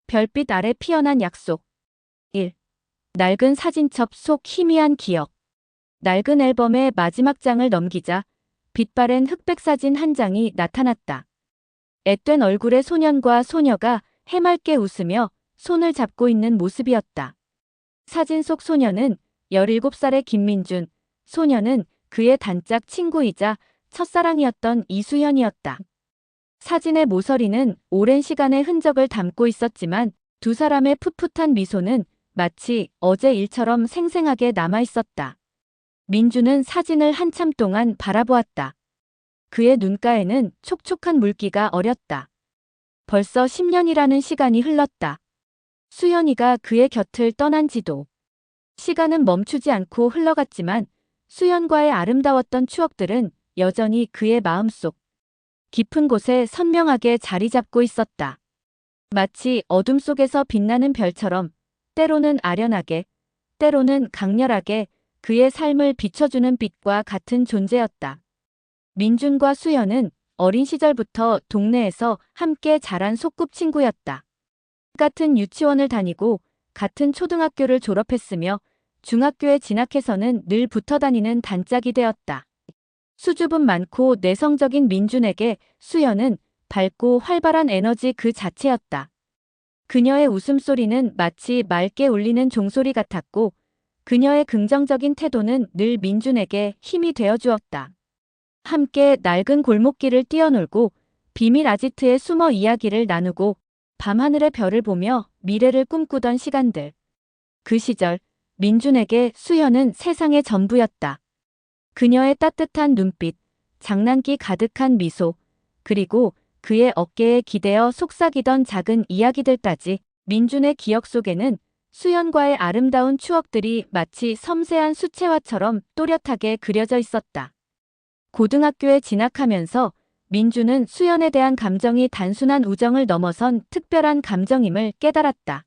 별빛 아래 피어난 약속. 1. 낡은 사진첩 속 희미한 기억. 낡은 앨범의 마지막 장을 넘기자 빛바랜 흑백 사진 한 장이 나타났다. 앳된 얼굴의 소년과 소녀가 해맑게 웃으며 손을 잡고 있는 모습이었다. 사진 속 소녀는 17살의 김민준, 소녀는 그의 단짝 친구이자 첫사랑이었던 이수현이었다. 사진의 모서리는 오랜 시간의 흔적을 담고 있었지만 두 사람의 풋풋한 미소는 마치 어제 일처럼 생생하게 남아있었다. 민주는 사진을 한참 동안 바라보았다. 그의 눈가에는 촉촉한 물기가 어렸다. 벌써 10년이라는 시간이 흘렀다. 수연이가 그의 곁을 떠난 지도. 시간은 멈추지 않고 흘러갔지만 수연과의 아름다웠던 추억들은 여전히 그의 마음속 깊은 곳에 선명하게 자리 잡고 있었다. 마치 어둠 속에서 빛나는 별처럼 때로는 아련하게, 때로는 강렬하게 그의 삶을 비춰주는 빛과 같은 존재였다. 민준과 수연은 어린 시절부터 동네에서 함께 자란 소꿉친구였다. 같은 유치원을 다니고 같은 초등학교를 졸업했으며 중학교에 진학해서는 늘 붙어 다니는 단짝이 되었다. 수줍음 많고 내성적인 민준에게 수연은 밝고 활발한 에너지 그 자체였다. 그녀의 웃음소리는 마치 맑게 울리는 종소리 같았고 그녀의 긍정적인 태도는 늘 민준에게 힘이 되어주었다. 함께 낡은 골목길을 뛰어놀고 비밀 아지트에 숨어 이야기를 나누고 밤하늘의 별을 보며 미래를 꿈꾸던 시간들. 그 시절 민준에게 수연은 세상의 전부였다. 그녀의 따뜻한 눈빛, 장난기 가득한 미소, 그리고 그의 어깨에 기대어 속삭이던 작은 이야기들까지 민준의 기억 속에는 수연과의 아름다운 추억들이 마치 섬세한 수채화처럼 또렷하게 그려져 있었다. 고등학교에 진학하면서 민준은 수연에 대한 감정이 단순한 우정을 넘어선 특별한 감정임을 깨달았다.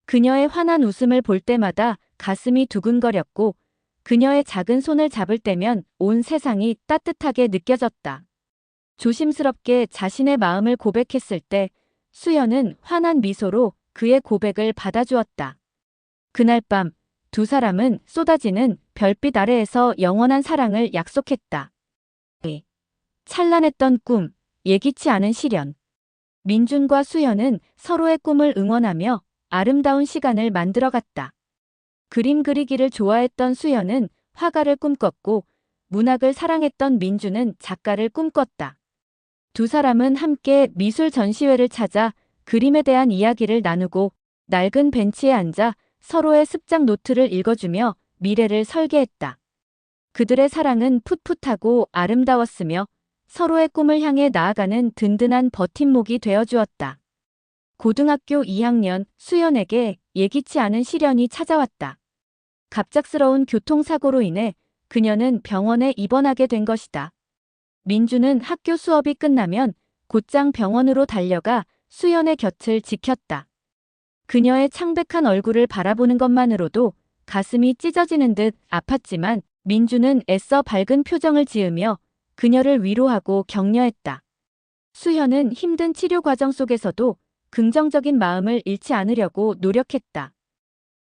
그녀의 환한 웃음을 볼 때마다 가슴이 두근거렸고 그녀의 작은 손을 잡을 때면 온 세상이 따뜻하게 느껴졌다. 조심스럽게 자신의 마음을 고백했을 때 수연은 환한 미소로 그의 고백을 받아주었다. 그날 밤 두 사람은 쏟아지는 별빛 아래에서 영원한 사랑을 약속했다. 찬란했던 꿈, 예기치 않은 시련. 민준과 수연은 서로의 꿈을 응원하며 아름다운 시간을 만들어갔다. 그림 그리기를 좋아했던 수연은 화가를 꿈꿨고 문학을 사랑했던 민준은 작가를 꿈꿨다. 두 사람은 함께 미술 전시회를 찾아 그림에 대한 이야기를 나누고 낡은 벤치에 앉아 서로의 습작 노트를 읽어주며 미래를 설계했다. 그들의 사랑은 풋풋하고 아름다웠으며 서로의 꿈을 향해 나아가는 든든한 버팀목이 되어주었다. 고등학교 2학년 수연에게 예기치 않은 시련이 찾아왔다. 갑작스러운 교통사고로 인해 그녀는 병원에 입원하게 된 것이다. 민주는 학교 수업이 끝나면 곧장 병원으로 달려가 수연의 곁을 지켰다. 그녀의 창백한 얼굴을 바라보는 것만으로도 가슴이 찢어지는 듯 아팠지만 민주는 애써 밝은 표정을 지으며 그녀를 위로하고 격려했다. 수연은 힘든 치료 과정 속에서도 긍정적인 마음을 잃지 않으려고 노력했다.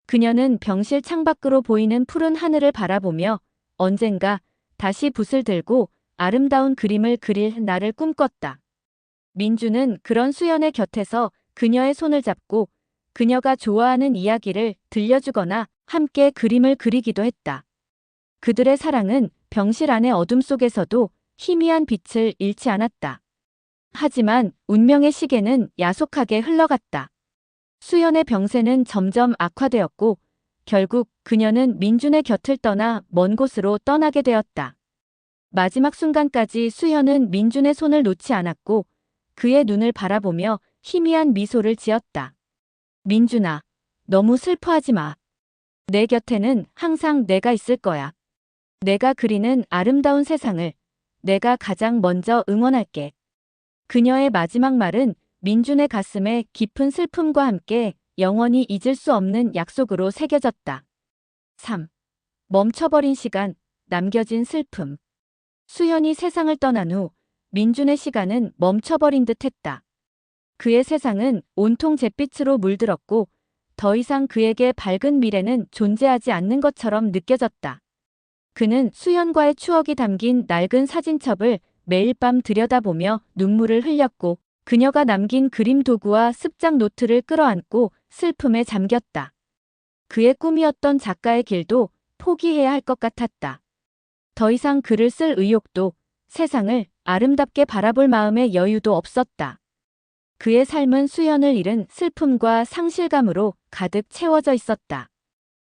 그녀는 병실 창밖으로 보이는 푸른 하늘을 바라보며 언젠가 다시 붓을 들고 아름다운 그림을 그릴 날을 꿈꿨다. 민주는 그런 수연의 곁에서 그녀의 손을 잡고 그녀가 좋아하는 이야기를 들려주거나 함께 그림을 그리기도 했다. 그들의 사랑은 병실 안의 어둠 속에서도 희미한 빛을 잃지 않았다. 하지만 운명의 시계는 야속하게 흘러갔다. 수연의 병세는 점점 악화되었고 결국 그녀는 민준의 곁을 떠나 먼 곳으로 떠나게 되었다. 마지막 순간까지 수연은 민준의 손을 놓지 않았고 그의 눈을 바라보며 희미한 미소를 지었다. 민준아, 너무 슬퍼하지 마. 내 곁에는 항상 내가 있을 거야. 내가 그리는 아름다운 세상을 내가 가장 먼저 응원할게. 그녀의 마지막 말은 민준의 가슴에 깊은 슬픔과 함께 영원히 잊을 수 없는 약속으로 새겨졌다. 3. 멈춰버린 시간, 남겨진 슬픔. 수연이 세상을 떠난 후 민준의 시간은 멈춰버린 듯 했다. 그의 세상은 온통 잿빛으로 물들었고 더 이상 그에게 밝은 미래는 존재하지 않는 것처럼 느껴졌다. 그는 수연과의 추억이 담긴 낡은 사진첩을 매일 밤 들여다보며 눈물을 흘렸고 그녀가 남긴 그림 도구와 습작 노트를 끌어안고 슬픔에 잠겼다. 그의 꿈이었던 작가의 길도 포기해야 할 것 같았다. 더 이상 글을 쓸 의욕도 세상을 아름답게 바라볼 마음의 여유도 없었다. 그의 삶은 수연을 잃은 슬픔과 상실감으로 가득 채워져 있었다.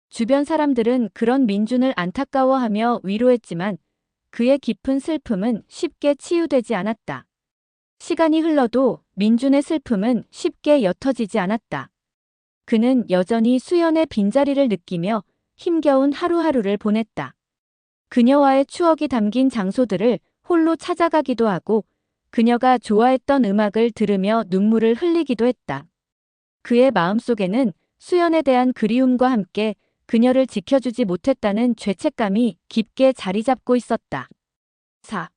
주변 사람들은 그런 민준을 안타까워하며 위로했지만 그의 깊은 슬픔은 쉽게 치유되지 않았다. 시간이 흘러도 민준의 슬픔은 쉽게 옅어지지 않았다. 그는 여전히 수연의 빈자리를 느끼며 힘겨운 하루하루를 보냈다. 그녀와의 추억이 담긴 장소들을 홀로 찾아가기도 하고 그녀가 좋아했던 음악을 들으며 눈물을 흘리기도 했다. 그의 마음속에는 수연에 대한 그리움과 함께 그녀를 지켜주지 못했다는 죄책감이 깊게 자리 잡고 있었다. 4.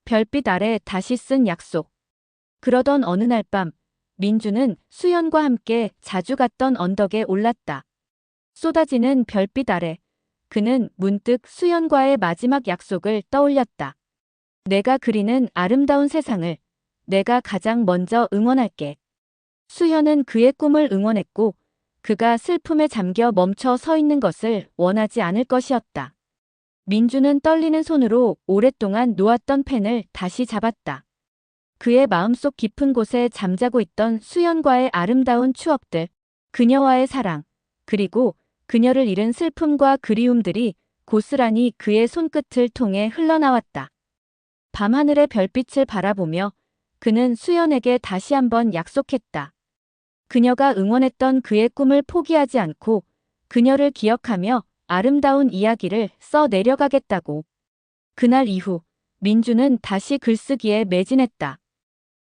별빛 아래 다시 쓴 약속. 그러던 어느 날 밤, 민주는 수연과 함께 자주 갔던 언덕에 올랐다. 쏟아지는 별빛 아래, 그는 문득 수연과의 마지막 약속을 떠올렸다. 내가 그리는 아름다운 세상을 내가 가장 먼저 응원할게. 수연은 그의 꿈을 응원했고 그가 슬픔에 잠겨 멈춰 서 있는 것을 원하지 않을 것이었다. 민주는 떨리는 손으로 오랫동안 놓았던 펜을 다시 잡았다. 그의 마음속 깊은 곳에 잠자고 있던 수연과의 아름다운 추억들, 그녀와의 사랑, 그리고 그녀를 잃은 슬픔과 그리움들이 고스란히 그의 손끝을 통해 흘러나왔다. 밤하늘의 별빛을 바라보며 그는 수연에게 다시 한번 약속했다. 그녀가 응원했던 그의 꿈을 포기하지 않고 그녀를 기억하며 아름다운 이야기를 써 내려가겠다고. 그날 이후 민주는 다시 글쓰기에 매진했다.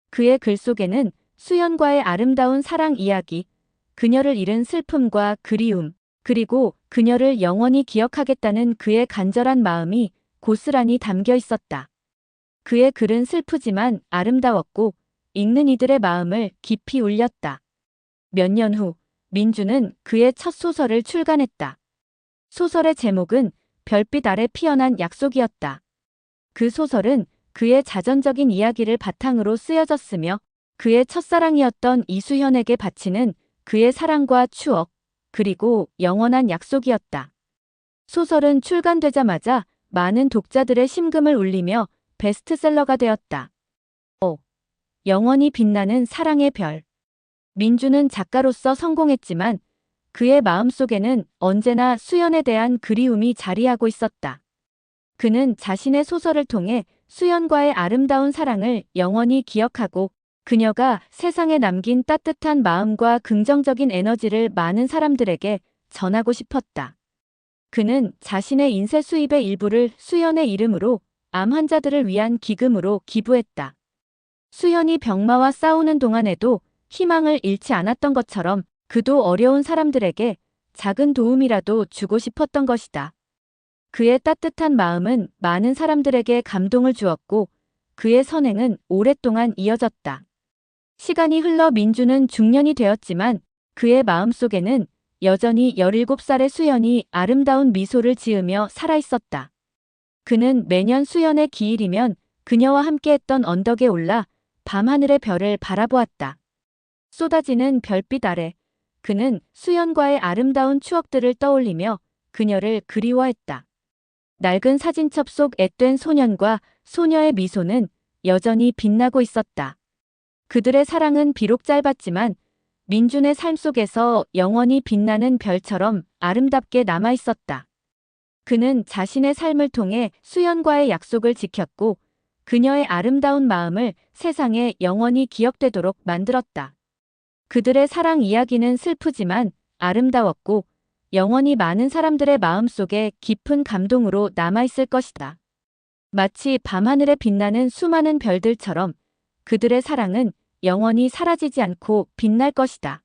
그의 글 속에는 수연과의 아름다운 사랑 이야기, 그녀를 잃은 슬픔과 그리움, 그리고 그녀를 영원히 기억하겠다는 그의 간절한 마음이 고스란히 담겨 있었다. 그의 글은 슬프지만 아름다웠고 읽는 이들의 마음을 깊이 울렸다. 몇 년 후 민주는 그의 첫 소설을 출간했다. 소설의 제목은 별빛 아래 피어난 약속이었다. 그 소설은 그의 자전적인 이야기를 바탕으로 쓰여졌으며 그의 첫사랑이었던 이수현에게 바치는 그의 사랑과 추억, 그리고 영원한 약속이었다. 소설은 출간되자마자 많은 독자들의 심금을 울리며 베스트셀러가 되었다. 5. 영원히 빛나는 사랑의 별. 민주는 작가로서 성공했지만 그의 마음속에는 언제나 수연에 대한 그리움이 자리하고 있었다. 그는 자신의 소설을 통해 수연과의 아름다운 사랑을 영원히 기억하고 그녀가 세상에 남긴 따뜻한 마음과 긍정적인 에너지를 많은 사람들에게 전하고 싶었다. 그는 자신의 인쇄 수입의 일부를 수연의 이름으로 암 환자들을 위한 기금으로 기부했다. 수연이 병마와 싸우는 동안에도 희망을 잃지 않았던 것처럼 그도 어려운 사람들에게 작은 도움이라도 주고 싶었던 것이다. 그의 따뜻한 마음은 많은 사람들에게 감동을 주었고 그의 선행은 오랫동안 이어졌다. 시간이 흘러 민주는 중년이 되었지만 그의 마음속에는 여전히 17살의 수연이 아름다운 미소를 지으며 살아있었다. 그는 매년 수연의 기일이면 그녀와 함께했던 언덕에 올라 밤하늘의 별을 바라보았다. 쏟아지는 별빛 아래 그는 수연과의 아름다운 추억들을 떠올리며 그녀를 그리워했다. 낡은 사진첩 속 앳된 소년과 소녀의 미소는 여전히 빛나고 있었다. 그들의 사랑은 비록 짧았지만 민준의 삶 속에서 영원히 빛나는 별처럼 아름답게 남아있었다. 그는 자신의 삶을 통해 수연과의 약속을 지켰고 그녀의 아름다운 마음을 세상에 영원히 기억되도록 만들었다. 그들의 사랑 이야기는 슬프지만 아름다웠고 영원히 많은 사람들의 마음속에 깊은 감동으로 남아있을 것이다. 마치 밤하늘에 빛나는 수많은 별들처럼 그들의 사랑은 영원히 사라지지 않고 빛날 것이다.